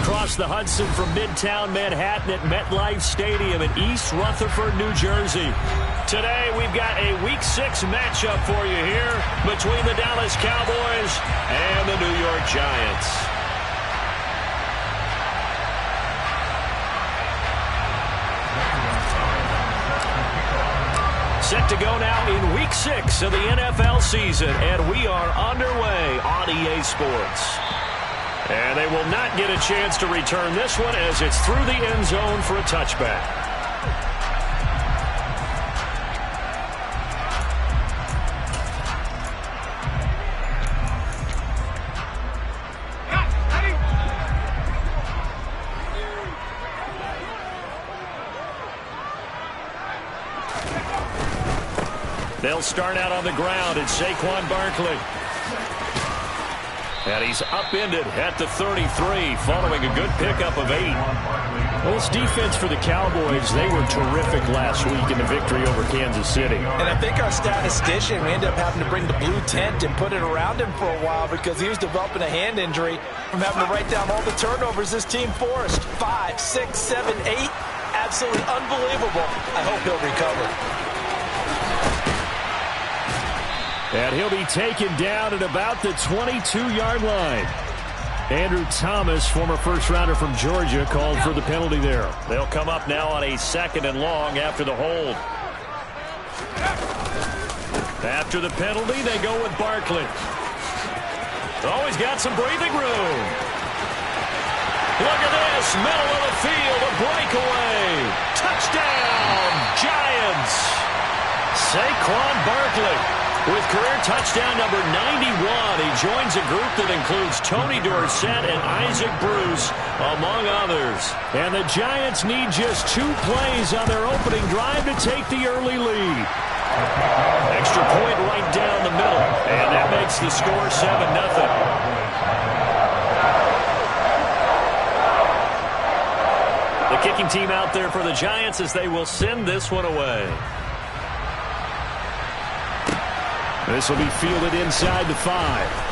Across the Hudson from Midtown Manhattan at MetLife Stadium in East Rutherford, New Jersey. Today, we've got a Week 6 matchup for you here between the Dallas Cowboys and the New York Giants. Set to go now in Week 6 of the NFL season, and we are underway on EA Sports. And they will not get a chance to return this one as it's through the end zone for a touchback. They'll start out on the ground. It's Saquon Barkley. And he's upended at the 33 following a good pickup of 8. Well, this defense for the Cowboys, they were terrific last week in the victory over Kansas City. And I think our statistician, we ended up having to bring the blue tent and put it around him for a while because he was developing a hand injury from having to write down all the turnovers this team forced. 5, 6, 7, 8. Absolutely unbelievable. I hope he'll recover. And he'll be taken down at about the 22-yard line. Andrew Thomas, former first-rounder from Georgia, called for the penalty there. They'll come up now on a 2nd and long after the hold. After the penalty, they go with Barkley. Oh, he's got some breathing room. Look at this, middle of the field, a breakaway. Touchdown, Giants. Saquon Barkley. With career touchdown number 91, he joins a group that includes Tony Dorsett and Isaac Bruce, among others. And the Giants need just 2 plays on their opening drive to take the early lead. Extra point right down the middle, and that makes the score 7-0. The kicking team out there for the Giants as they will send this one away. This will be fielded inside the 5.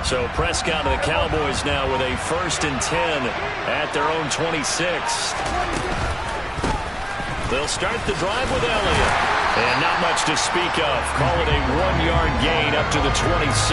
So Prescott and the Cowboys now with a 1st and 10 at their own 26. They'll start the drive with Elliott. And not much to speak of. Call it a 1-yard gain up to the 26.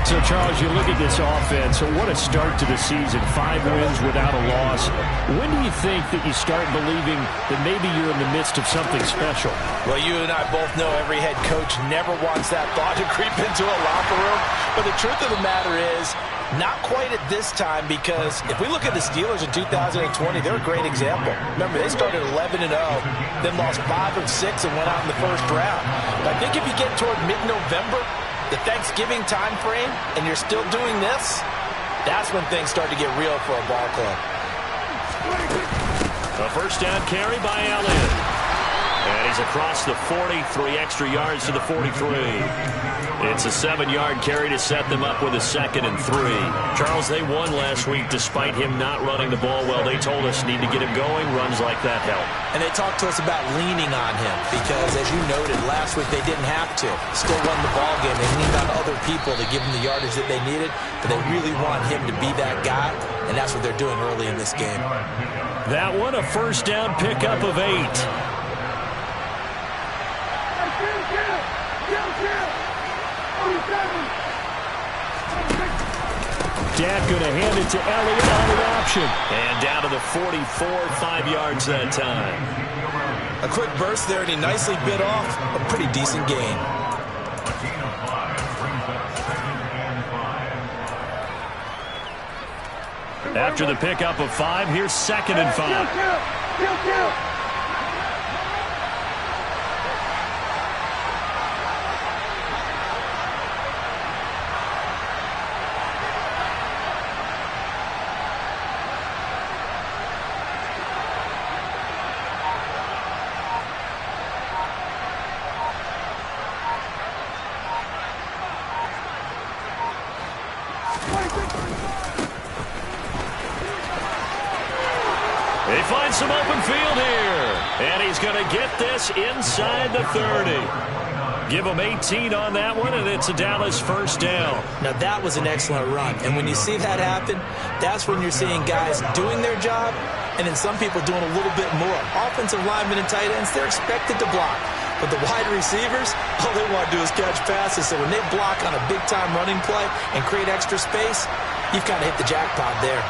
So, Charles, you look at this offense, so what a start to the season. 5 wins without a loss. When do you think that you start believing that maybe you're in the midst of something special? Well, you and I both know every head coach never wants that thought to creep into a locker room. But the truth of the matter is, not quite at this time, because if we look at the Steelers in 2020, they're a great example. Remember, they started 11-0, then lost 5 of 6 and went out in the first round. But I think if you get toward mid-November, the Thanksgiving time frame, and you're still doing this, that's when things start to get real for a ball club. A first down carry by Elliott. And he's across the 40, 3 extra yards to the 43. It's a 7-yard carry to set them up with a 2nd and 3. Charles, they won last week despite him not running the ball well. They told us need to get him going. Runs like that help. And they talked to us about leaning on him because, as you noted, last week they didn't have to. Still won the ball game. They leaned on other people to give them the yardage that they needed, but they really want him to be that guy, and that's what they're doing early in this game. That one, a first down pickup of 8. Dak going to hand it to Elliott on the option. And down to the 44, 5 yards that time. A quick burst there, and he nicely bit off a pretty decent gain. After the pickup of 5, here's 2nd and 5. He finds some open field here. And he's going to get this inside the 30. Give him 18 on that one, and it's a Dallas first down. Now, that was an excellent run. And when you see that happen, that's when you're seeing guys doing their job, and then some people doing a little bit more. Offensive linemen and tight ends, they're expected to block. But the wide receivers, all they want to do is catch passes. So when they block on a big-time running play and create extra space, you've kind of hit the jackpot there.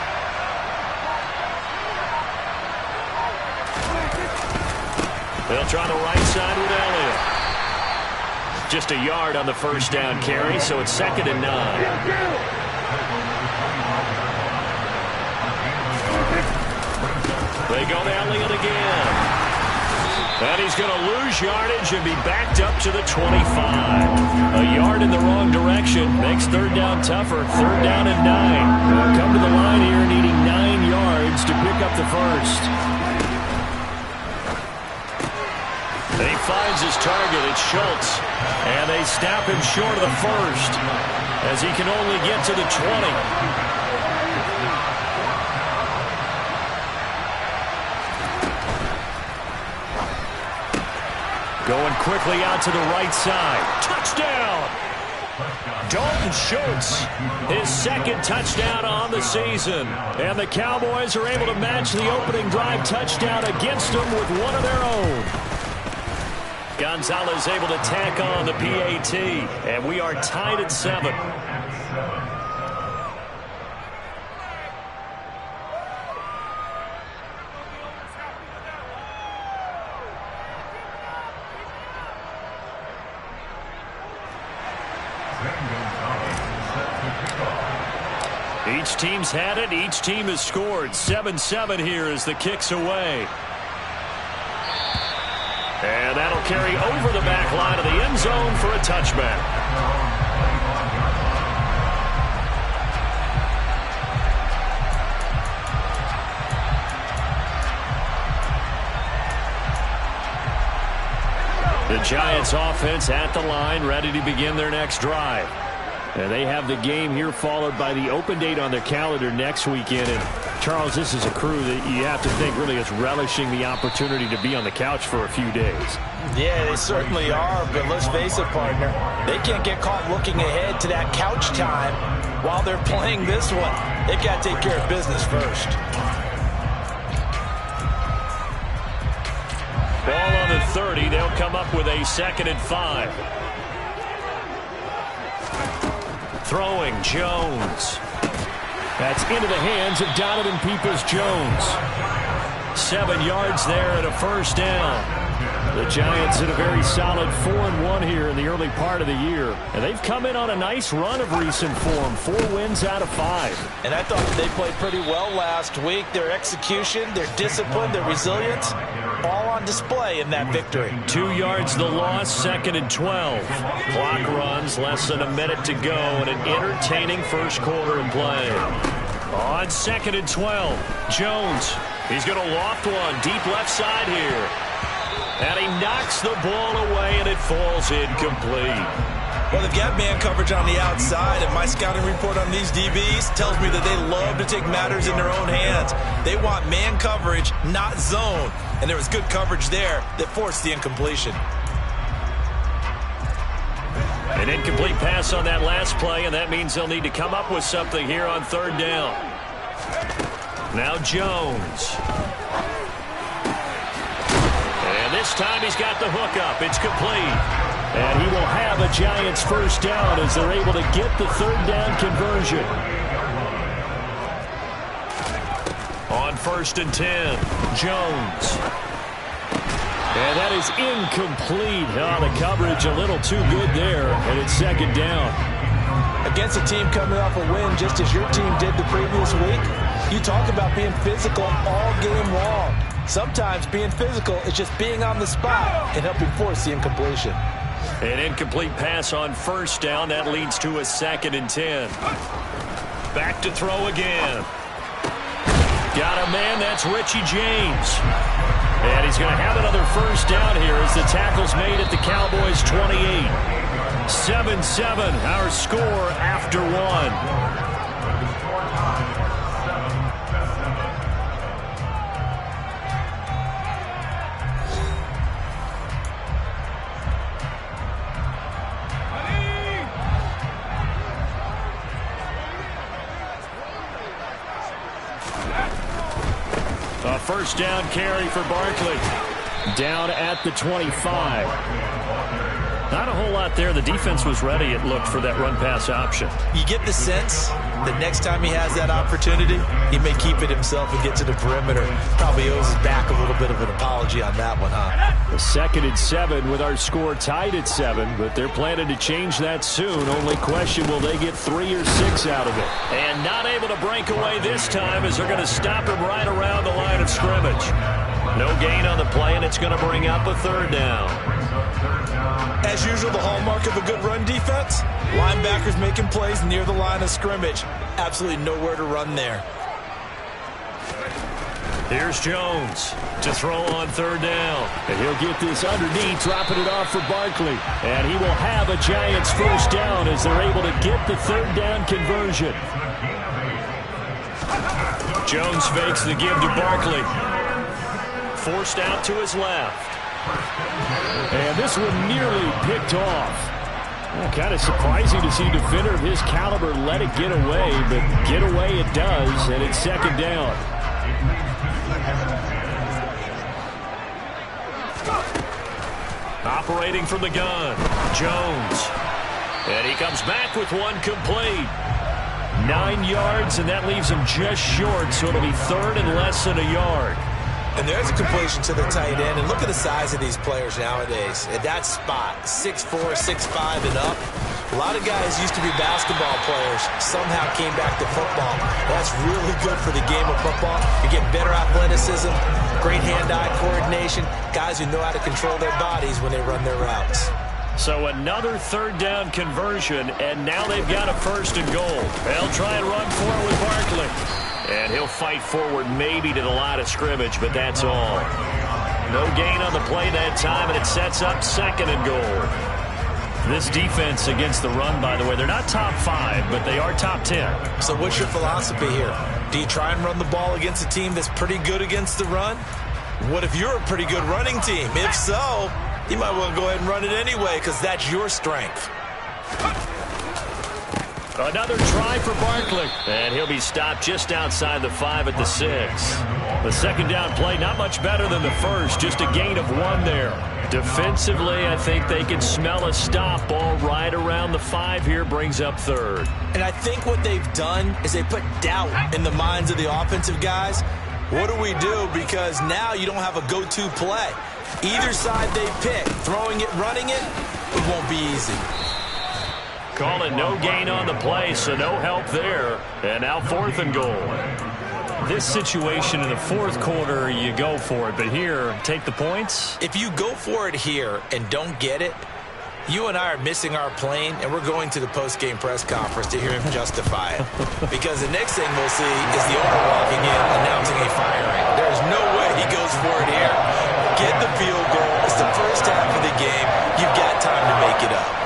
They'll try the right side with Elliott. Just a yard on the first down carry, so it's 2nd and 9. They go to Elliott again. And he's going to lose yardage and be backed up to the 25. A yard in the wrong direction makes 3rd down tougher. 3rd down and 9. They'll come to the line here needing 9 yards to pick up the first. And he finds his target. It's Schultz. And they snap him short of the first as he can only get to the 20. Going quickly out to the right side. Touchdown! Dalton Schultz, his 2nd touchdown on the season. And the Cowboys are able to match the opening drive touchdown against them with one of their own. Gonzalez able to tack on the PAT, and we are tied at 7. Each team's had it. Each team has scored. 7-7 here as the kick's away. And that'll carry over the back line of the end zone for a touchback. The Giants offense at the line, ready to begin their next drive. And they have the game here followed by the open date on their calendar next weekend. And Charles, this is a crew that you have to think really is relishing the opportunity to be on the couch for a few days. Yeah, they certainly are, but let's face it, partner. They can't get caught looking ahead to that couch time while they're playing this one. They've got to take care of business first. Ball on the 30. They'll come up with a 2nd and 5. Throwing, Jones. That's into the hands of Donovan Peoples-Jones. 7 yards there and a first down. The Giants in a very solid 4-1 here in the early part of the year. And they've come in on a nice run of recent form. 4 wins out of 5. And I thought they played pretty well last week. Their execution, their discipline, their resilience, all on display in that victory. 2 yards the loss, 2nd and 12. Clock runs, less than a minute to go, and an entertaining first quarter in play. On 2nd and 12, Jones. He's going to loft one deep left side here. And he knocks the ball away, and it falls incomplete. Well, they've got man coverage on the outside, and my scouting report on these DBs tells me that they love to take matters in their own hands. They want man coverage, not zone. And there was good coverage there that forced the incompletion. An incomplete pass on that last play, and that means they'll need to come up with something here on 3rd down. Now Jones. And this time he's got the hook up. It's complete. And he will have a Giants first down as they're able to get the 3rd down conversion. On 1st and 10, Jones. And that is incomplete. Oh, the coverage a little too good there, and it's 2nd down. Against a team coming off a win just as your team did the previous week, you talk about being physical all game long. Sometimes being physical is just being on the spot and helping force the incompletion. An incomplete pass on 1st down. That leads to a 2nd and 10. Back to throw again. Got a man, that's Richie James. And he's going to have another first down here as the tackle's made at the Cowboys' 28. 7-7, our score after 1. first down carry for Barkley. Down at the 25. Not a whole lot there. The defense was ready, it looked, for that run-pass option. You get the sense that next time he has that opportunity, he may keep it himself and get to the perimeter. Probably owes his back a little bit of an apology on that one, huh? The 2nd and 7 with our score tied at 7, but they're planning to change that soon. Only question, will they get 3 or 6 out of it? And not able to break away this time as they're going to stop him right around the line of scrimmage. No gain on the play, and it's going to bring up a 3rd down. As usual, the hallmark of a good run defense, linebackers making plays near the line of scrimmage. Absolutely nowhere to run there. Here's Jones to throw on 3rd down. And he'll get this underneath, dropping it off for Barkley. And he will have a Giants first down as they're able to get the 3rd down conversion. Jones fakes the give to Barkley. Forced out to his left. And this one nearly picked off. Well, kind of surprising to see a defender of his caliber let it get away, but get away it does, and it's 2nd down. Operating from the gun, Jones. And he comes back with one complete. 9 yards, and that leaves him just short, so it'll be 3rd and less than a yard. And there's a completion to the tight end. And look at the size of these players nowadays. At that spot, 6'4", 6'5", and up. A lot of guys used to be basketball players, somehow came back to football. That's really good for the game of football. You get better athleticism, great hand-eye coordination, guys who know how to control their bodies when they run their routes. So another 3rd down conversion, and now they've got a 1st and goal. They'll try and run for it with Barkley. And he'll fight forward maybe to the line of scrimmage, but that's all. No gain on the play that time, and it sets up 2nd and goal. This defense against the run, by the way, they're not top 5, but they are top 10. So what's your philosophy here? Do you try and run the ball against a team that's pretty good against the run? What if you're a pretty good running team? If so, you might want to go ahead and run it anyway because that's your strength. Another try for Barkley, and he'll be stopped just outside the 5 at the 6. The 2nd down play, not much better than the first, just a gain of 1 there. Defensively, I think they can smell a stop ball right around the 5 here, brings up 3rd. And I think what they've done is they put doubt in the minds of the offensive guys. What do we do? Because now you don't have a go-to play. Either side they pick, throwing it, running it, it won't be easy. Call it no gain on the play, so no help there. And now 4th and goal. This situation in the 4th quarter, you go for it. But here, take the points. If you go for it here and don't get it, you and I are missing our plane, and we're going to the post-game press conference to hear him justify it. Because the next thing we'll see is the owner walking in announcing a firing. There's no way he goes for it here. Get the field goal. It's the first half of the game. You've got time to make it up.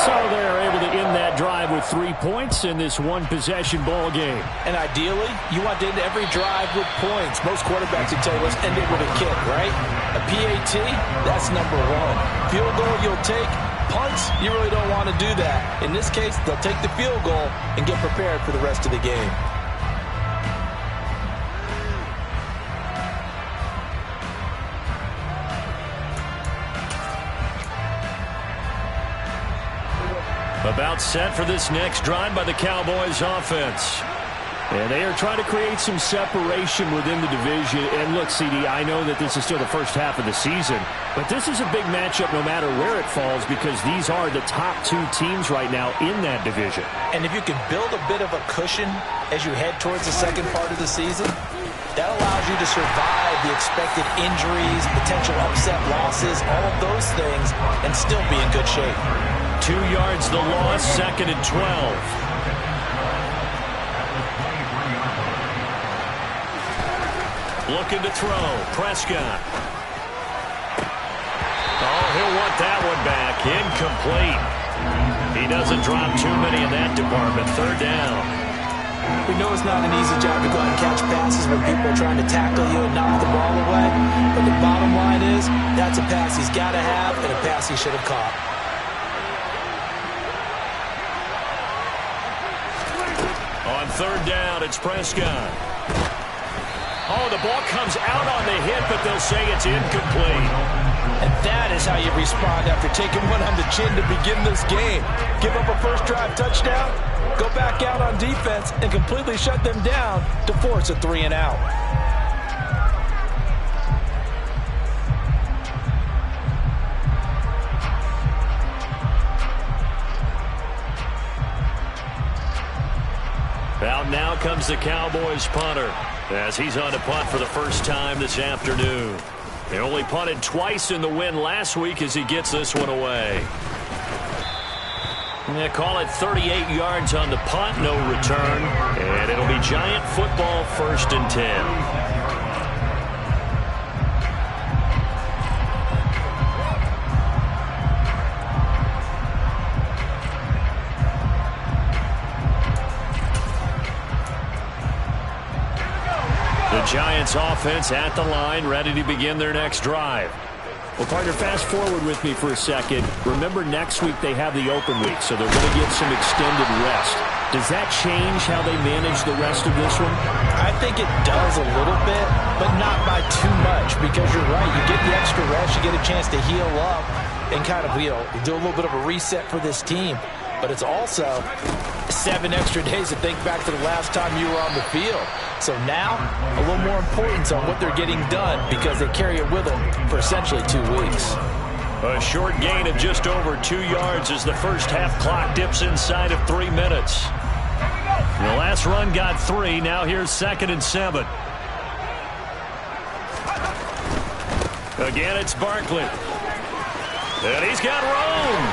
So they're able to end that drive with 3 points in this one-possession ball game. And ideally, you want to end every drive with points. Most quarterbacks would tell you, let's end it with a kick, right? A PAT, that's number 1. Field goal you'll take. Punts, you really don't want to do that. In this case, they'll take the field goal and get prepared for the rest of the game. About set for this next drive by the Cowboys offense. And they are trying to create some separation within the division. And look, CD, I know that this is still the first half of the season, but this is a big matchup no matter where it falls because these are the top 2 teams right now in that division. And if you can build a bit of a cushion as you head towards the second part of the season, that allows you to survive the expected injuries, potential upset losses, all of those things, and still be in good shape. 2 yards the loss, 2nd and 12. Looking to throw, Prescott. Oh, he'll want that one back. Incomplete. He doesn't drop too many in that department. 3rd down. We know it's not an easy job to go out and catch passes when people are trying to tackle you and knock the ball away. But the bottom line is, that's a pass he's got to have and a pass he should have caught. On 3rd down, it's Prescott. Oh, the ball comes out on the hit, but they'll say it's incomplete. And that is how you respond after taking one on the chin to begin this game. Give up a first drive touchdown, go back out on defense, and completely shut them down to force a 3-and-out. Out now comes the Cowboys punter as he's on to punt for the first time this afternoon. They only punted twice in the win last week as he gets this one away. They call it 38 yards on the punt, no return. And it'll be Giant football, 1st and 10. Giants offense at the line, ready to begin their next drive. Well, partner, fast forward with me for a second. Remember, next week they have the open week, so they're going to get some extended rest. Does that change how they manage the rest of this one? I think it does a little bit, but not by too much, because you're right. You get the extra rest, you get a chance to heal up and kind of, do a little bit of a reset for this team. But it's also 7 extra days to think back to the last time you were on the field. So now, a little more importance on what they're getting done because they carry it with them for essentially 2 weeks. A short gain of just over 2 yards as the first half clock dips inside of 3 minutes. The last run got 3. Now here's 2nd and 7. Again, it's Barkley. And he's got room.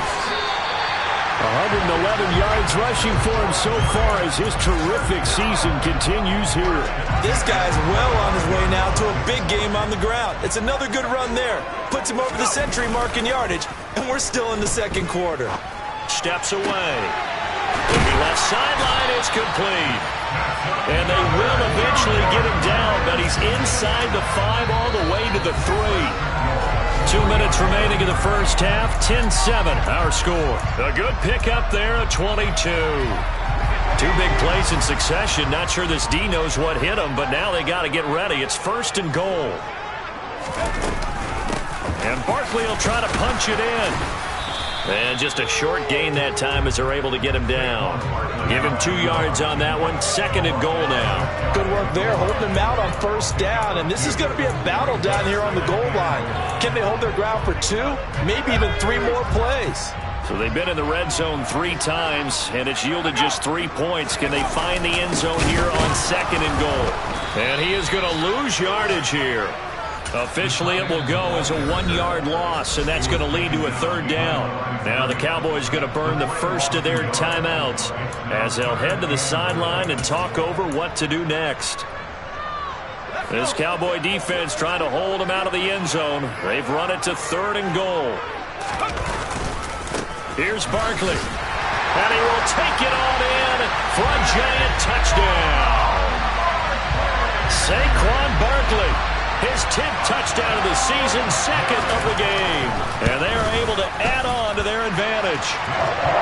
111 yards rushing for him so far as his terrific season continues here. This guy's well on his way now to a big game on the ground. It's another good run there. Puts him over the century mark in yardage, and we're still in the 2nd quarter. Steps away. The left sideline is complete. And they will eventually get him down, but he's inside the 5 all the way to the 3. 2 minutes remaining in the first half. 10-7, our score. A good pickup there, a 22. 2 big plays in succession. Not sure this D knows what hit him, but now they got to get ready. It's 1st and goal. And Barkley will try to punch it in. And just a short gain that time as they're able to get him down. Give him 2 yards on that one. 2nd and goal now. Good work there, holding him out on 1st down. And this is going to be a battle down here on the goal line. Can they hold their ground for 2? Maybe even 3 more plays. So they've been in the red zone 3 times, and it's yielded just 3 points. Can they find the end zone here on 2nd and goal? And he is going to lose yardage here. Officially, it will go as a 1-yard loss, and that's going to lead to a 3rd down. Now the Cowboys going to burn the first of their timeouts as they'll head to the sideline and talk over what to do next. This Cowboy defense trying to hold them out of the end zone. They've run it to 3rd and goal. Here's Barkley. And he will take it on in for a Giant touchdown. Saquon Barkley. His 10th touchdown of the season, 2nd of the game. And they are able to add on to their advantage.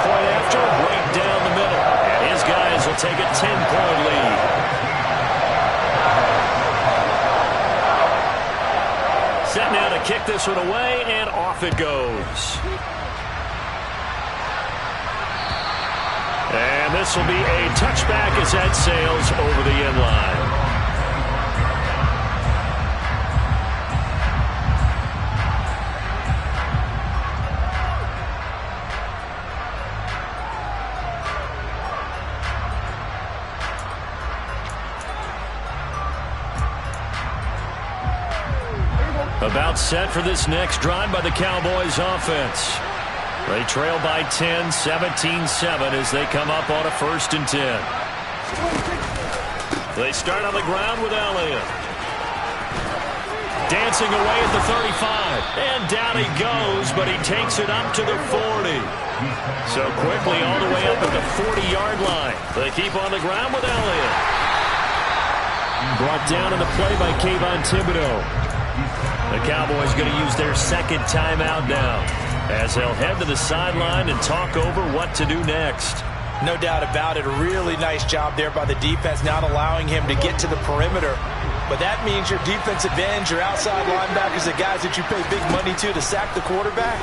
Point after, right down the middle. And his guys will take a 10-point lead. Set now to kick this one away, and off it goes. And this will be a touchback as that sails over the end line. About set for this next drive by the Cowboys offense. They trail by 10, 17-7 as they come up on a 1st and 10. They start on the ground with Elliott. Dancing away at the 35. And down he goes, but he takes it up to the 40. So quickly all the way up at the 40-yard line. They keep on the ground with Elliott. Brought down in the play by Kayvon Thibodeau. The Cowboys going to use their 2nd timeout now as they'll head to the sideline and talk over what to do next. No doubt about it. A really nice job there by the defense, not allowing him to get to the perimeter. but that means your defensive ends, your outside linebackers, the guys that you pay big money to sack the quarterback,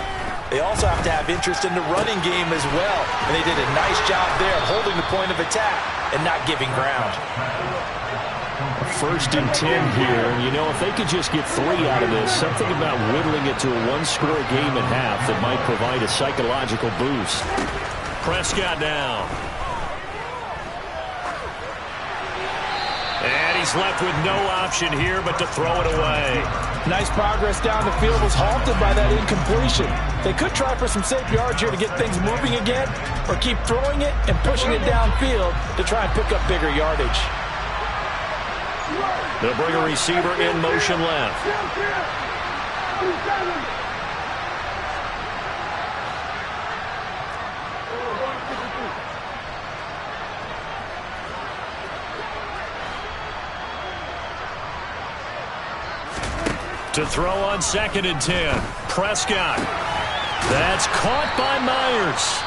they also have to have interest in the running game as well. And they did a nice job there of holding the point of attack and not giving ground. 1st and 10 here. And, you know, if they could just get 3 out of this, something about whittling it to a one-score game at half that might provide a psychological boost. Prescott down. And he's left with no option here but to throw it away. Nice progress down the field was halted by that incompletion. They could try for some safe yards here to get things moving again, or keep throwing it and pushing it downfield to try and pick up bigger yardage. They'll bring a receiver in motion left. To throw on 2nd and 10. Prescott. That's caught by Myers.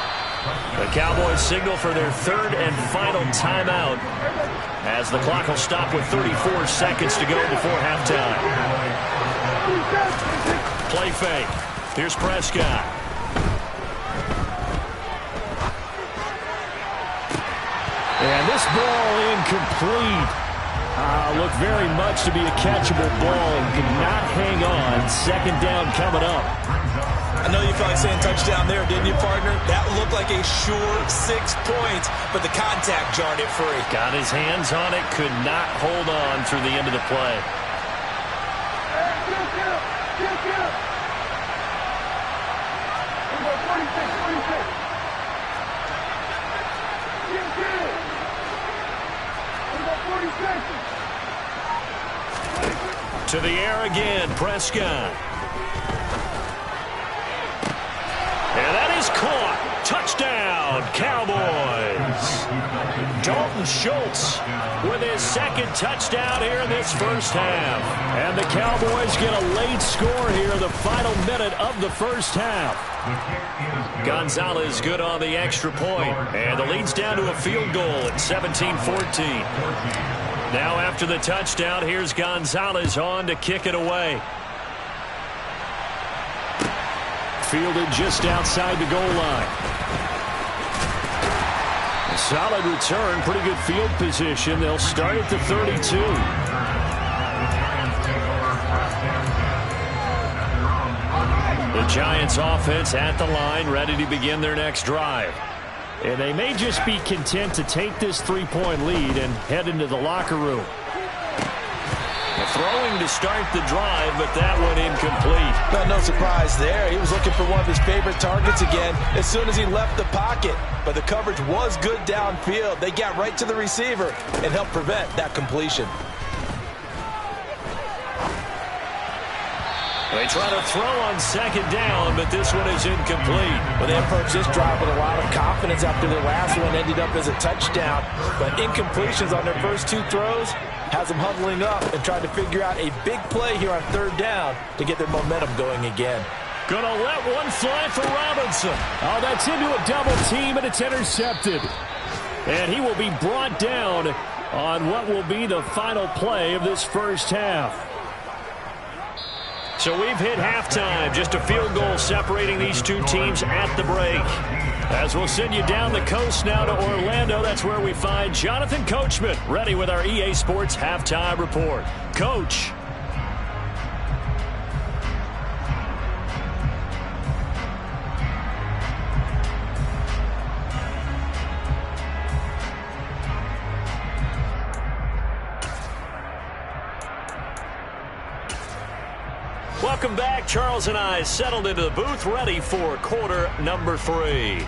The Cowboys signal for their 3rd and final timeout, as the clock will stop with 34 seconds to go before halftime. Play fake. Here's Prescott. And this ball incomplete. Looked very much to be a catchable ball and could not hang on. 2nd down coming up. I know you felt like saying touchdown there, didn't you, partner? That looked like a sure 6 points, but the contact jarred it free. Got his hands on it, could not hold on through the end of the play. To the air again, Prescott. And that is caught. Touchdown, Cowboys. Dalton Schultz with his 2nd touchdown here in this first half. And the Cowboys get a late score here in the final minute of the first half. Gonzalez good on the extra point. And the lead's down to a field goal at 17-14. Now after the touchdown, here's Gonzalez on to kick it away. Fielded just outside the goal line. A solid return, pretty good field position. They'll start at the 32. The Giants offense at the line, ready to begin their next drive. And they may just be content to take this 3-point lead and head into the locker room. Throwing to start the drive, but that one incomplete. No surprise there. He was looking for one of his favorite targets again as soon as he left the pocket. But the coverage was good downfield. They got right to the receiver and helped prevent that completion. They try to throw on 2nd down, but this one is incomplete. Well, they approached this drive with a lot of confidence after their last one ended up as a touchdown. But incompletions on their first 2 throws has them huddling up and trying to figure out a big play here on 3rd down to get their momentum going again. Gonna let one fly for Robinson. Oh, that's into a double team, and it's intercepted. And he will be brought down on what will be the final play of this first half. So we've hit halftime. Just a field goal separating these two teams at the break. As we'll send you down the coast now to Orlando, that's where we find Jonathan Coachman ready with our EA Sports Halftime Report. Coach. Welcome back. Charles and I settled into the booth, ready for quarter number 3.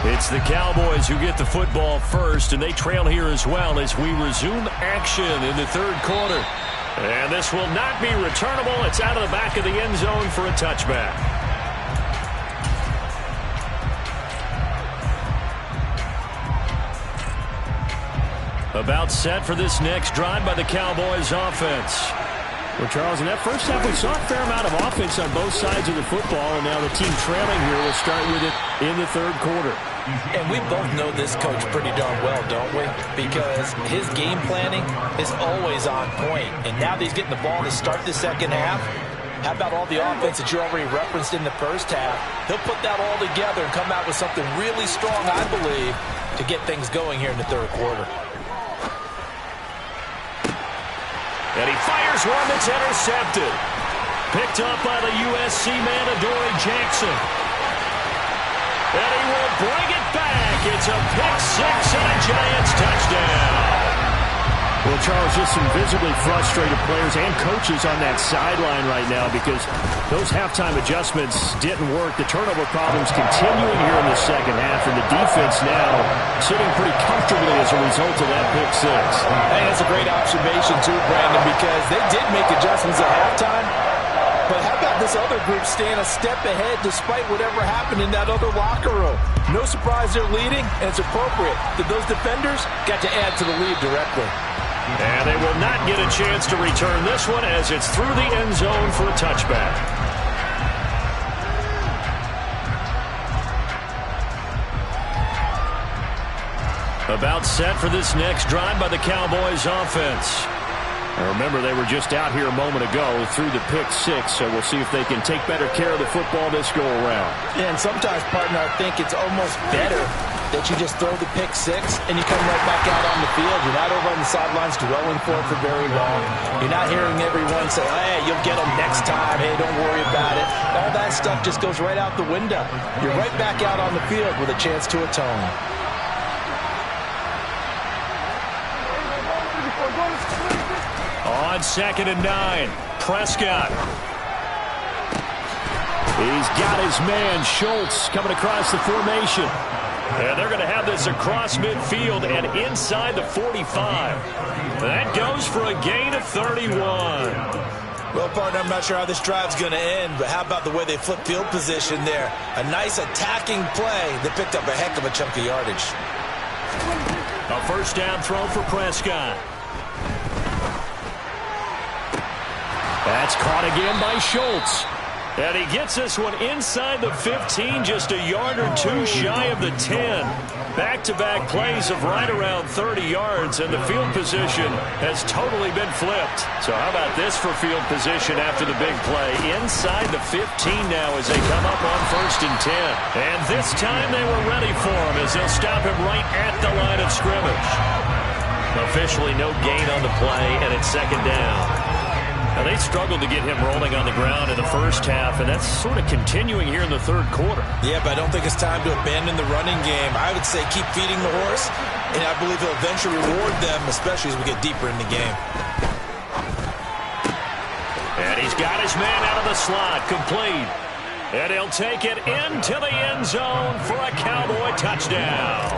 It's the Cowboys who get the football first, and they trail here as well as we resume action in the 3rd quarter. And this will not be returnable. It's out of the back of the end zone for a touchback. About set for this next drive by the Cowboys offense. Well, Charles, in that first half, we saw a fair amount of offense on both sides of the football, and now the team trailing here will start with it in the third quarter. And we both know this coach pretty darn well, don't we? Because his game planning is always on point. And now that he's getting the ball to start the second half, how about all the offense that you already referenced in the first half? He'll put that all together and come out with something really strong, I believe, to get things going here in the third quarter. And he fires one that's intercepted. Picked up by the USC man, Adoree Jackson. And he will bring it back. It's a pick six and a Giants touchdown. Well, Charles, just some visibly frustrated players and coaches on that sideline right now because those halftime adjustments didn't work. The turnover problems continuing here in the second half, and the defense now sitting pretty comfortably as a result of that pick six. Hey, that's a great observation too, Brandon, because they did make adjustments at halftime. But how about this other group staying a step ahead despite whatever happened in that other locker room? No surprise they're leading, and it's appropriate that those defenders got to add to the lead directly. And they will not get a chance to return this one as it's through the end zone for a touchback. About set for this next drive by the Cowboys offense. Now remember, they were just out here a moment ago through the pick six, so we'll see if they can take better care of the football this go-around. Yeah, and sometimes, partner, I think it's almost better that you just throw the pick six and you come right back out on the field. You're not over on the sidelines dwelling for it for very long. You're not hearing everyone say, hey, you'll get them next time. Hey, don't worry about it. All that stuff just goes right out the window. You're right back out on the field with a chance to atone. On 2nd and 9, Prescott. He's got his man, Schultz, coming across the formation. And they're going to have this across midfield and inside the 45. That goes for a gain of 31. Well, partner, I'm not sure how this drive's going to end, but how about the way they flip field position there? A nice attacking play that picked up a heck of a chunk of yardage. A first down throw for Prescott. That's caught again by Schultz. And he gets this one inside the 15, just a yard or two shy of the 10. Back-to-back plays of right around 30 yards, and the field position has totally been flipped. So how about this for field position after the big play? Inside the 15 now as they come up on 1st and 10. And this time they were ready for him as they'll stop him right at the line of scrimmage. Officially no gain on the play, and it's 2nd down. Now, they struggled to get him rolling on the ground in the first half, and that's sort of continuing here in the third quarter. Yeah, but I don't think it's time to abandon the running game. I would say keep feeding the horse, and I believe he'll eventually reward them, especially as we get deeper in the game. And he's got his man out of the slot, complete. And he'll take it into the end zone for a Cowboy touchdown.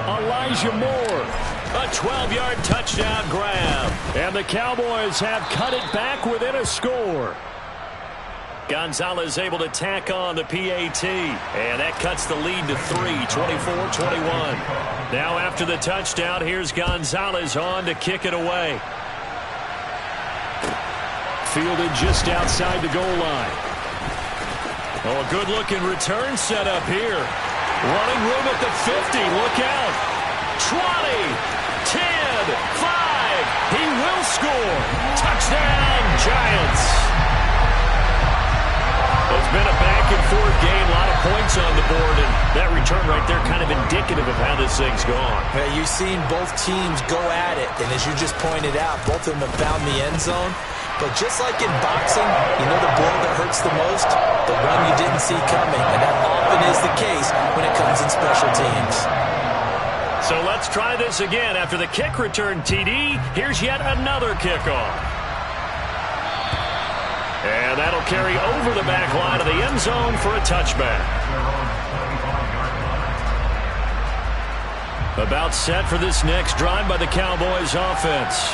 Elijah Moore. A 12-yard touchdown grab. And the Cowboys have cut it back within a score. Gonzalez able to tack on the PAT. And that cuts the lead to 3, 24-21. Now after the touchdown, here's Gonzalez on to kick it away. Fielded just outside the goal line. Oh, a good-looking return set up here. Running room at the 50. Look out. 20. 10, 5, he will score. Touchdown, Giants. It's been a back-and-forth game, a lot of points on the board, and that return right there kind of indicative of how this thing's gone. Hey, you've seen both teams go at it, and as you just pointed out, both of them have found the end zone. But just like in boxing, you know the blow that hurts the most? The one you didn't see coming, and that often is the case when it comes in special teams. So let's try this again. After the kick return TD, here's yet another kickoff. And that'll carry over the back line of the end zone for a touchback. About set for this next drive by the Cowboys offense.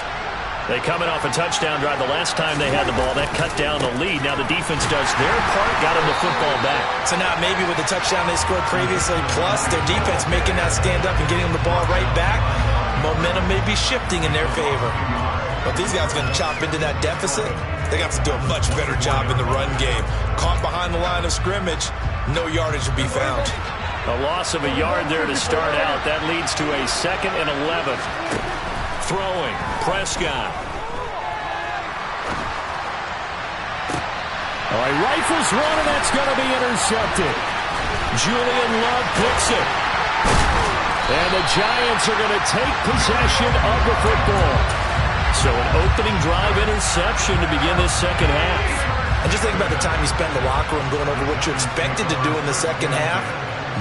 They coming off a touchdown drive the last time they had the ball. That cut down the lead. Now the defense does their part, got them the football back. So now maybe with the touchdown they scored previously, plus their defense making that stand up and getting them the ball right back, momentum may be shifting in their favor. But these guys are going to chop into that deficit. They got to do a much better job in the run game. Caught behind the line of scrimmage, no yardage to be found. A loss of a yard there to start out. That leads to a 2nd and 11. Throwing, Prescott. All right, rifles one, and that's going to be intercepted. Julian Love picks it. And the Giants are going to take possession of the football. So an opening drive interception to begin this second half. And just think about the time you spent in the locker room going over what you expected to do in the second half.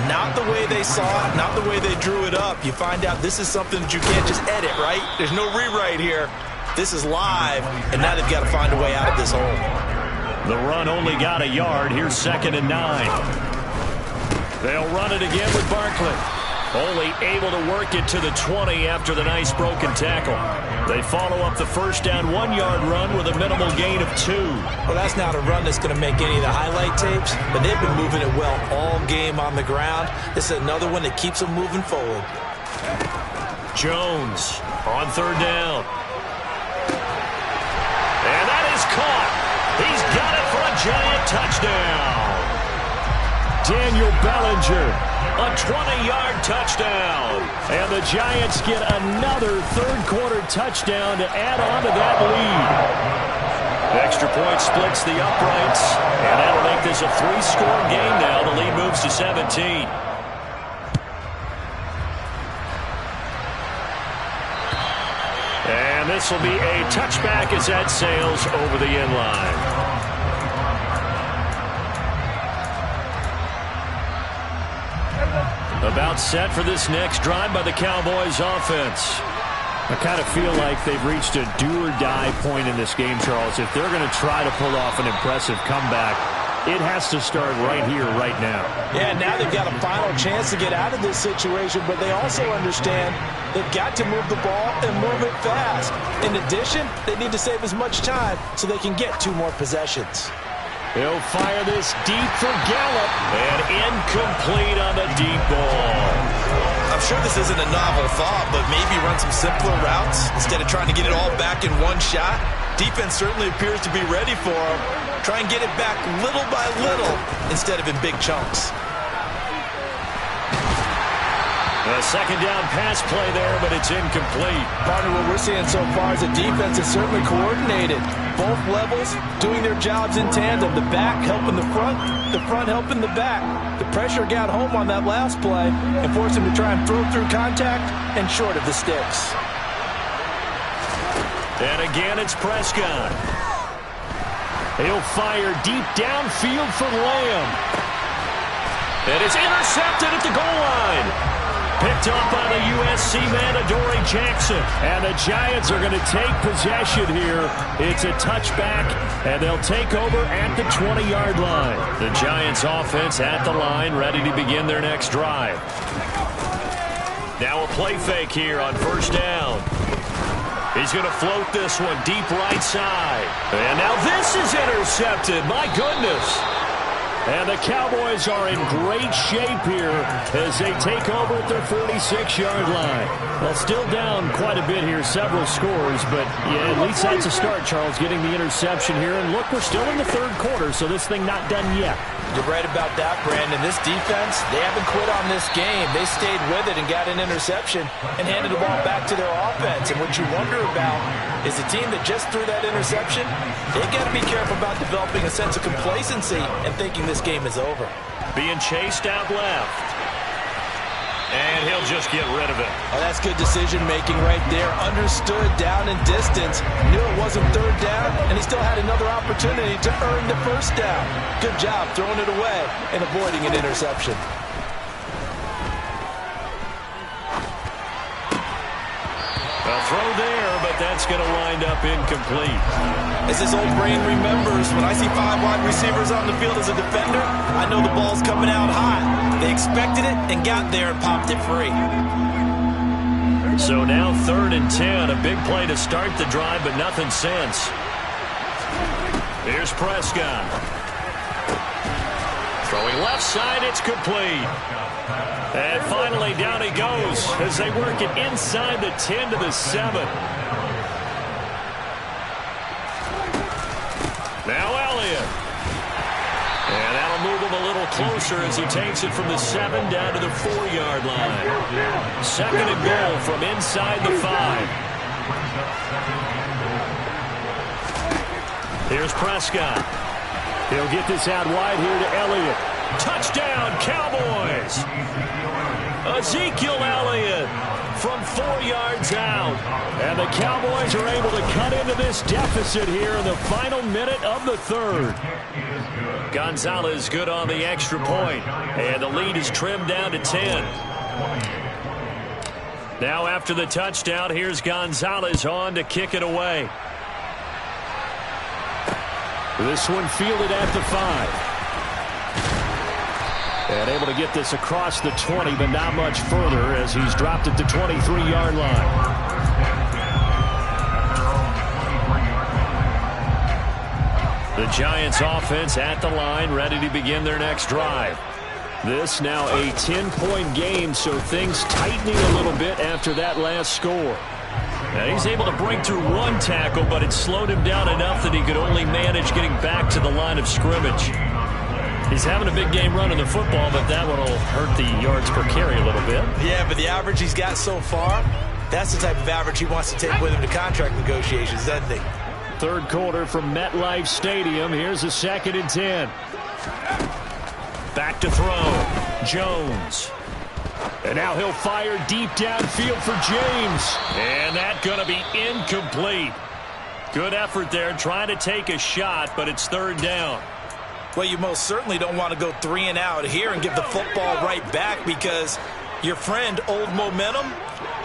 Not the way they saw it, not the way they drew it up. You find out this is something that you can't just edit, right? There's no rewrite here. This is live, and now they've got to find a way out of this hole. The run only got a yard. Here's 2nd and 9. They'll run it again with Barkley. Only able to work it to the 20 after the nice broken tackle. They follow up the first down 1-yard run with a minimal gain of 2. Well, that's not a run that's going to make any of the highlight tapes, but they've been moving it well all game on the ground. This is another one that keeps them moving forward. Jones on 3rd down. And that is caught. He's got it for a Giant touchdown. Daniel Bellinger. A 20-yard touchdown. And the Giants get another third-quarter touchdown to add on to that lead. Extra point splits the uprights, and that'll make this a 3-score game now. The lead moves to 17. And this will be a touchback as that sails over the end line. About set for this next drive by the Cowboys offense. I kind of feel like they've reached a do-or-die point in this game, Charles. If they're going to try to pull off an impressive comeback, it has to start right here, right now. Yeah, now they've got a final chance to get out of this situation, but they also understand they've got to move the ball and move it fast. In addition, they need to save as much time so they can get 2 more possessions. He'll fire this deep for Gallup, and incomplete on the deep ball. I'm sure this isn't a novel thought, but maybe run some simpler routes instead of trying to get it all back in one shot. Defense certainly appears to be ready for him. Try and get it back little by little instead of in big chunks. A 2nd down pass play there, but it's incomplete. Partner, what we're seeing so far is the defense is certainly coordinated. Both levels doing their jobs in tandem. The back helping the front helping the back. The pressure got home on that last play and forced him to try and throw through contact and short of the sticks. And again, it's Prescott. He'll fire deep downfield for Lamb. And it's intercepted at the goal line. Picked up by the USC man, Adoree Jackson. And the Giants are going to take possession here. It's a touchback, and they'll take over at the 20-yard line. The Giants offense at the line, ready to begin their next drive. Now a play fake here on 1st down. He's going to float this one deep right side. And now this is intercepted. My goodness. And the Cowboys are in great shape here as they take over at their 46-yard line. Well, still down quite a bit here, several scores, but yeah, at least that's a start, Charles, getting the interception here. And look, we're still in the 3rd quarter, so this thing not done yet. You're right about that, Brandon. This defense, they haven't quit on this game. They stayed with it and got an interception and handed the ball back to their offense. And what you wonder about is the team that just threw that interception, they've got to be careful about developing a sense of complacency and thinking this game is over. Being chased out left. And he'll just get rid of it. Oh, that's good decision-making right there. Understood down and distance. Knew it wasn't 3rd down, and he still had another opportunity to earn the 1st down. Good job throwing it away and avoiding an interception. A throw there, but that's going to wind up incomplete. As this old brain remembers, when I see 5 wide receivers on the field as a defender, I know the ball's coming out hot. They expected it and got there and popped it free. So now 3rd and 10, a big play to start the drive, but nothing since. Here's Prescott. Throwing throwing. Left side, it's complete. And finally, down he goes as they work it inside the 10 to the 7. Now Elliott. And that'll move him a little closer as he takes it from the 7 down to the 4-yard line. Second and goal from inside the 5. Here's Prescott. He'll get this out wide here to Elliott. Touchdown, Cowboys! Ezekiel Elliott from 4 yards out. And the Cowboys are able to cut into this deficit here in the final minute of the third. Gonzalez good on the extra point. And the lead is trimmed down to 10. Now after the touchdown, here's Gonzalez on to kick it away. This one fielded at the 5. And able to get this across the 20, but not much further as he's dropped at the 23-yard line. The Giants offense at the line, ready to begin their next drive. This now a 10-point game, so things tightening a little bit after that last score. Now he's able to break through one tackle, but it slowed him down enough that he could only manage getting back to the line of scrimmage. He's having a big game running the football, but that one will hurt the yards per carry a little bit. Yeah, but the average he's got so far, that's the type of average he wants to take with him to contract negotiations, doesn't he? Third quarter from MetLife Stadium. Here's a 2nd and 10. Back to throw. Jones. And now he'll fire deep downfield for James. And that's going to be incomplete. Good effort there trying to take a shot, but it's third down. Well, you most certainly don't want to go 3 and out here and give the football right back because your friend, Old Momentum,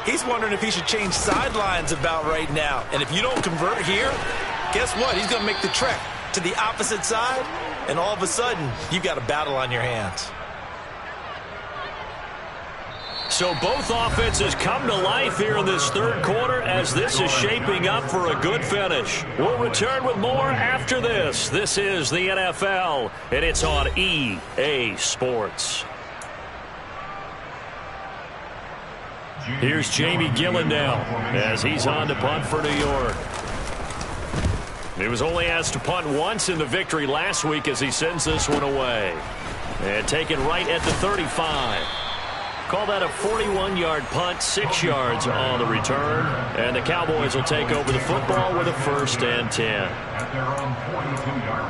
he's wondering if he should change sidelines about right now. And if you don't convert here, guess what? He's going to make the trek to the opposite side, and all of a sudden, you've got a battle on your hands. So both offenses come to life here in this third quarter as this is shaping up for a good finish. We'll return with more after this. This is the NFL, and it's on EA Sports. Here's Jamie Gillen now as he's on to punt for New York. He was only asked to punt once in the victory last week as he sends this one away. And taken right at the 35. Call that a 41-yard punt, 6 yards on the return. And the Cowboys will take over the football with a 1st and 10. At their own 42-yard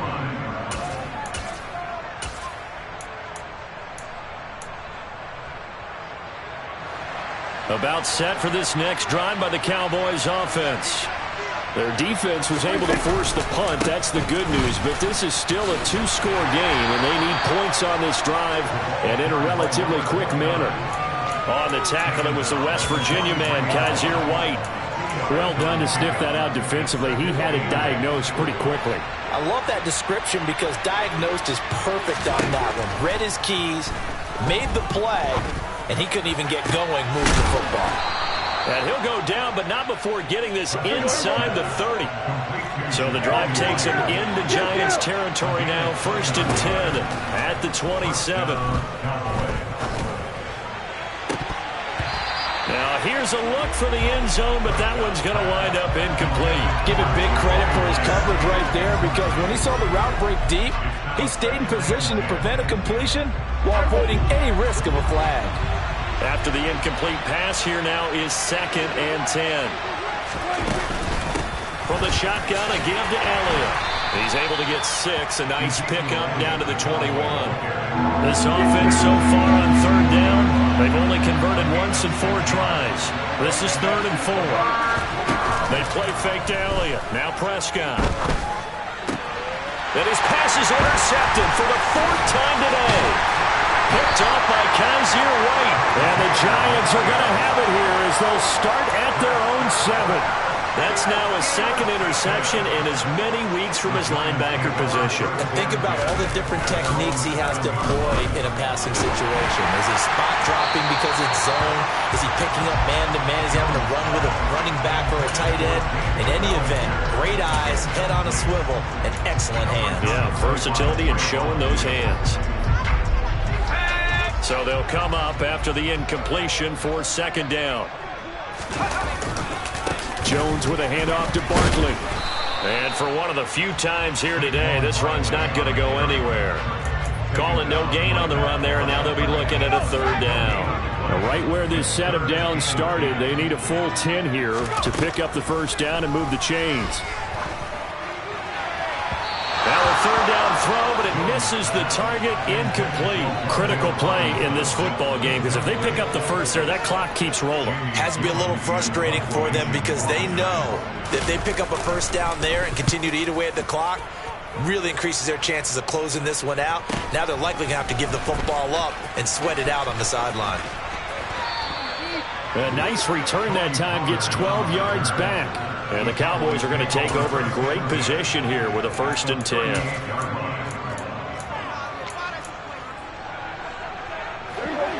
line. About set for this next drive by the Cowboys offense. Their defense was able to force the punt. That's the good news. But this is still a 2-score game, and they need points on this drive and in a relatively quick manner. On the tackle, it was the West Virginia man, Kaiser White. Well done to sniff that out defensively. He had it diagnosed pretty quickly. I love that description because diagnosed is perfect on that one. Read his keys, made the play, and he couldn't even get going moving the football. And he'll go down, but not before getting this inside the 30. So the drive takes him into Giants territory now. 1st and 10 at the 27. Now here's a look for the end zone, but that one's going to wind up incomplete. Give him big credit for his coverage right there because when he saw the route break deep, he stayed in position to prevent a completion while avoiding any risk of a flag. After the incomplete pass, here now is 2nd and 10. From the shotgun, a give to Elliott. He's able to get 6. A nice pickup down to the 21. This offense so far on third down, they've only converted once in 4 tries. This is 3rd and 4. They play fake to Elliott. Now Prescott. And his pass is intercepted for the 4th time today. Picked off by Kaiser White. And the Giants are going to have it here as they'll start at their own 7. That's now a 2nd interception in as many weeks from his linebacker position. And think about all the different techniques he has deployed in a passing situation. Is he spot dropping because it's zone? Is he picking up man-to-man? Is he having to run with a running back or a tight end? In any event, great eyes, head on a swivel, and excellent hands. Yeah, versatility and showing those hands. So they'll come up after the incompletion for second down. Jones with a handoff to Barkley. And for one of the few times here today, this run's not going to go anywhere. Calling no gain on the run there, and now they'll be looking at a third down. Now, right where this set of downs started, they need a full 10 here to pick up the first down and move the chains. Now a third down throw, but it misses the target, incomplete. Critical play in this football game, because if they pick up the first there, that clock keeps rolling. Has to be a little frustrating for them because they know that if they pick up a first down there and continue to eat away at the clock, really increases their chances of closing this one out. Now they're likely going to have to give the football up and sweat it out on the sideline. A nice return that time, gets 12 yards back. And the Cowboys are going to take over in great position here with a 1st and 10.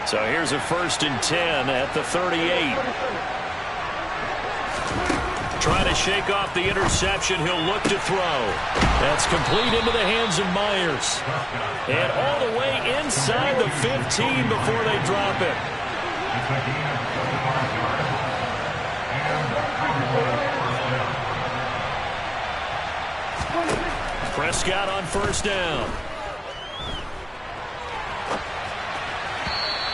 So here's a 1st and 10 at the 38. Trying to shake off the interception. He'll look to throw. That's complete into the hands of Myers. And all the way inside the 15 before they drop it. Prescott on 1st down.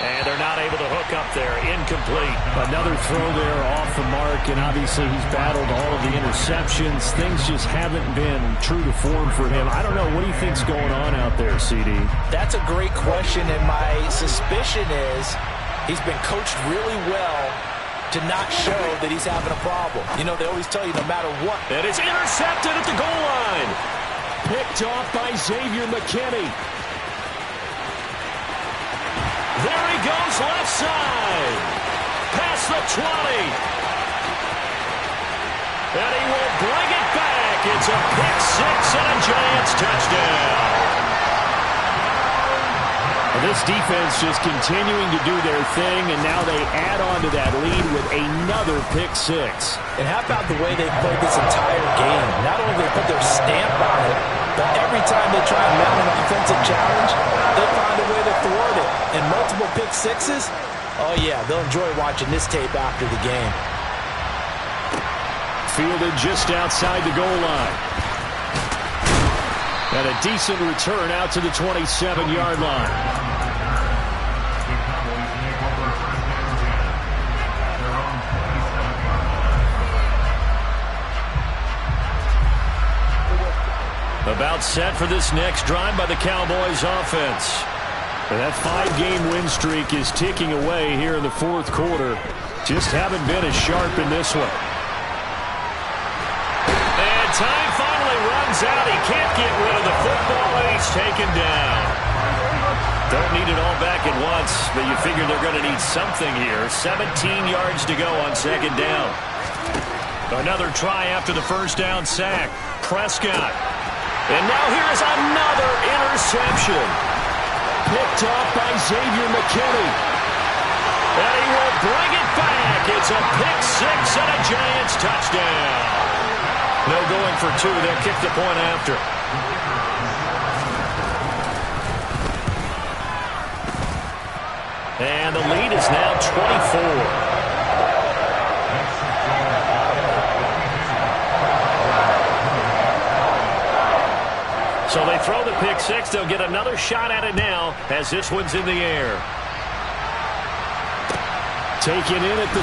And they're not able to hook up there. Incomplete. Another throw there off the mark, and obviously he's battled all of the interceptions. Things just haven't been true to form for him. I don't know. What do you think's going on out there, CD? That's a great question, and my suspicion is he's been coached really well to not show that he's having a problem. You know, they always tell you no matter what. And it's intercepted at the goal line. Picked off by Xavier McKinney. There he goes, left side. Past the 20. And he will bring it back. It's a pick six and a Giants touchdown. This defense just continuing to do their thing, and now they add on to that lead with another pick six. And how about the way they played this entire game? Not only they put their stamp on it, but every time they try and mount an offensive challenge, they find a way to thwart it. And multiple pick sixes, oh yeah, they'll enjoy watching this tape after the game. Fielded just outside the goal line. And a decent return out to the 27-yard line. About set for this next drive by the Cowboys offense. And that 5-game win streak is ticking away here in the 4th quarter. Just haven't been as sharp in this one. And time finally runs out. He can't get rid of the football, and he's taken down. Don't need it all back at once, but you figure they're going to need something here. 17 yards to go on 2nd down. Another try after the 1st down sack. Prescott. And now here is another interception. Picked off by Xavier McKinney. And he will bring it back. It's a pick six and a Giants touchdown. No going for two. They'll kick the point after. And the lead is now 24. So they throw the pick six. They'll get another shot at it now as this one's in the air. Taken in at the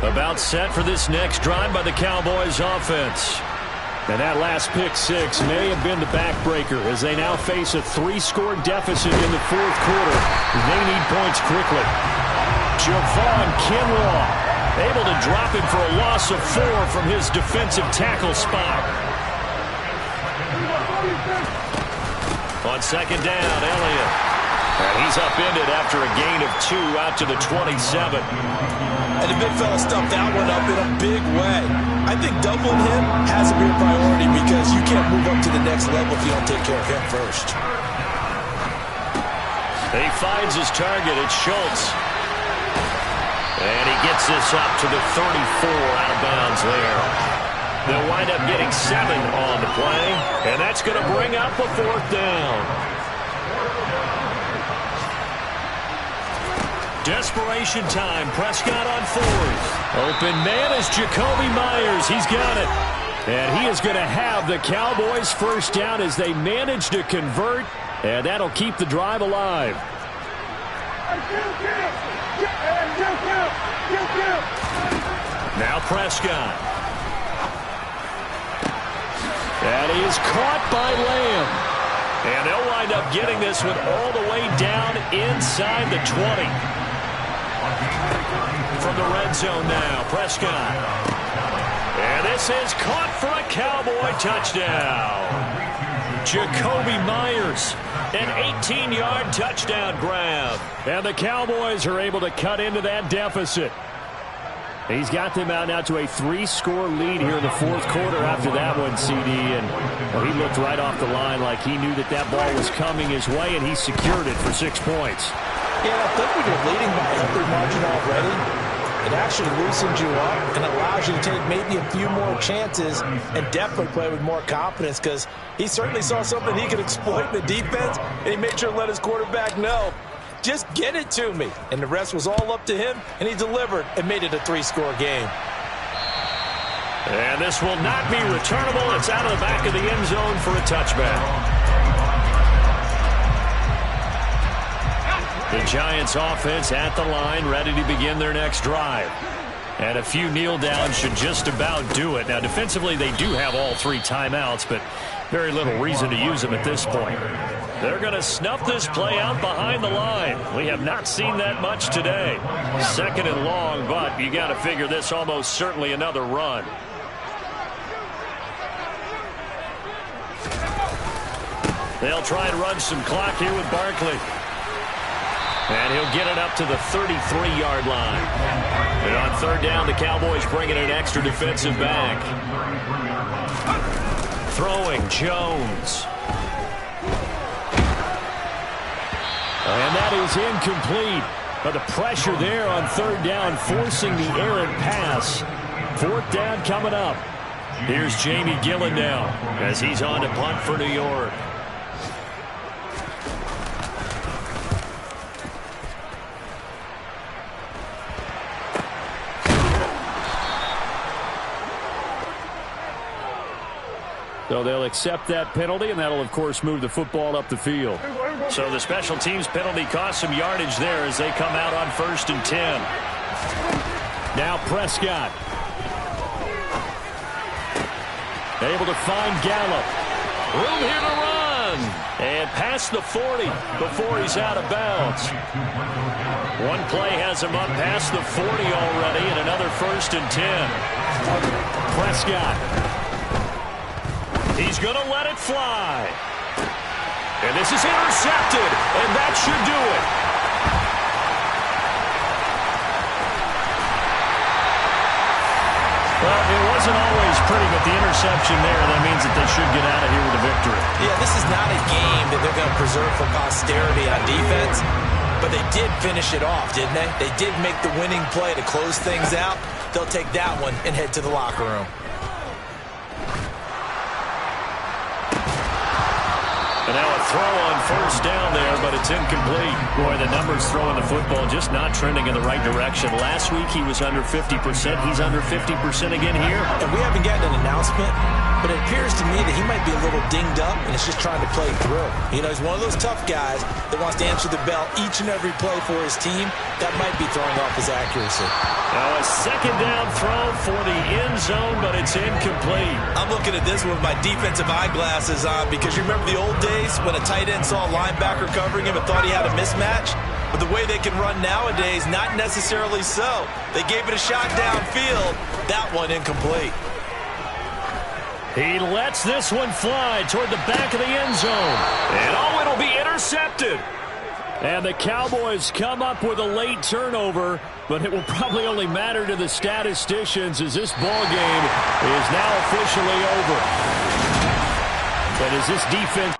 3. About set for this next drive by the Cowboys offense. And that last pick six may have been the backbreaker as they now face a 3-score deficit in the 4th quarter. They need points quickly. Javon Kinlaw able to drop him for a loss of 4 from his defensive tackle spot. On 2nd down, Elliott. And he's upended after a gain of 2 out to the 27. And the big fella stuffed that one up in a big way. I think doubling him has to be a priority because you can't move up to the next level if you don't take care of him first. He finds his target. It's Schultz. And he gets this up to the 34 out of bounds there. They'll wind up getting 7 on the play. And that's going to bring up a 4th down. Desperation time. Prescott on 4th. Open man is Jacoby Myers. He's got it. And he is going to have the Cowboys' first down as they manage to convert. And that'll keep the drive alive. Now Prescott. And he is caught by Lamb. And they'll wind up getting this one all the way down inside the 20. From the red zone now, Prescott. And this is caught for a Cowboy touchdown. Jacoby Myers, an 18-yard touchdown grab. And the Cowboys are able to cut into that deficit. He's got them out now to a 3-score lead here in the 4th quarter after that one, CD. And he looked right off the line like he knew that that ball was coming his way, and he secured it for 6 points. Yeah, I think when you're leading by a healthy margin already, it actually loosens you up and allows you to take maybe a few more chances and definitely play with more confidence, because he certainly saw something he could exploit in the defense, and he made sure to let his quarterback know, just get it to me. And the rest was all up to him, and he delivered and made it a 3-score game. And this will not be returnable. It's out of the back of the end zone for a touchback. The Giants offense at the line, ready to begin their next drive. And a few kneel downs should just about do it. Now, defensively, they do have all 3 timeouts, but very little reason to use them at this point. They're going to snuff this play out behind the line. We have not seen that much today. 2nd and long, but you got to figure this almost certainly another run. They'll try and run some clock here with Barkley. And he'll get it up to the 33-yard line. And on 3rd down, the Cowboys bring in an extra defensive back. Throwing Jones. And that is incomplete. But the pressure there on 3rd down, forcing the errant pass. 4th down coming up. Here's Jamie Gillen now as he's on to punt for New York. So they'll accept that penalty, and that'll, of course, move the football up the field. So the special teams penalty cost some yardage there as they come out on 1st and 10. Now Prescott. Able to find Gallup. Room here to run. And past the 40 before he's out of bounds. One play has him up past the 40 already, and another 1st and 10. Prescott. He's going to let it fly. And this is intercepted, and that should do it. Well, it wasn't always pretty, but the interception there, that means that they should get out of here with a victory. Yeah, this is not a game that they're going to preserve for posterity on defense, but they did finish it off, didn't they? They did make the winning play to close things out. They'll take that one and head to the locker room. And now a throw on 1st down there, but it's incomplete. Boy, the numbers throwing the football just not trending in the right direction. Last week he was under 50%. He's under 50% again here. And we haven't gotten an announcement, but it appears to me that he might be a little dinged up and is just trying to play through. You know, he's one of those tough guys that wants to answer the bell each and every play for his team. That might be throwing off his accuracy. Now a 2nd down throw for the end zone, but it's incomplete. I'm looking at this with my defensive eyeglasses on, because you remember the old days when a tight end saw a linebacker covering him and thought he had a mismatch? But the way they can run nowadays, not necessarily so. They gave it a shot downfield. That one incomplete. He lets this one fly toward the back of the end zone. And oh, it'll be intercepted. And the Cowboys come up with a late turnover, but it will probably only matter to the statisticians as this ball game is now officially over. But as this defense